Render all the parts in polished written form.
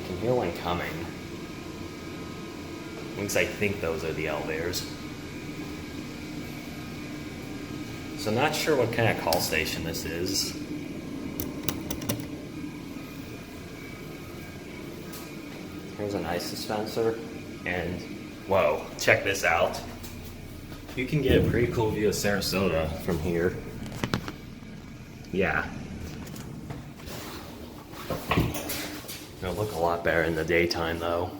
You can hear one coming. At least I think those are the elevators. So not sure what kind of call station this is. Here's an ice dispenser, and whoa, check this out. You can get a pretty cool view of Sarasota from here. Yeah. It'll look a lot better in the daytime though.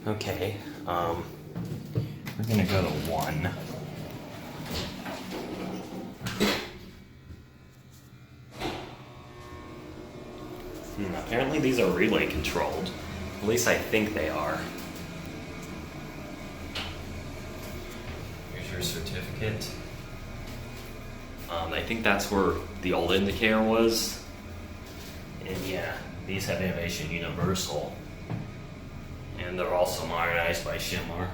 Okay, we're gonna go to 1. Apparently these are relay controlled. At least I think they are. Here's your certificate. I think that's where the old indicator was. And yeah, these have Innovation Universal. And they're also modernized by Schindler.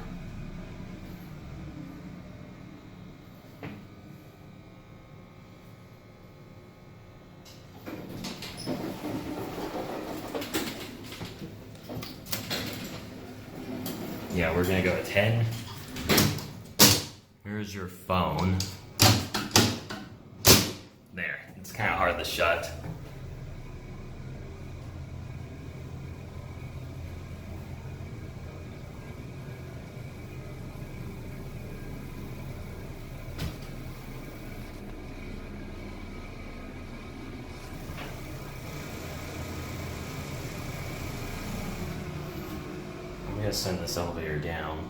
Yeah, we're gonna go to 10. Here's your phone. There, it's kind of hard to shut. I'm gonna send this elevator down.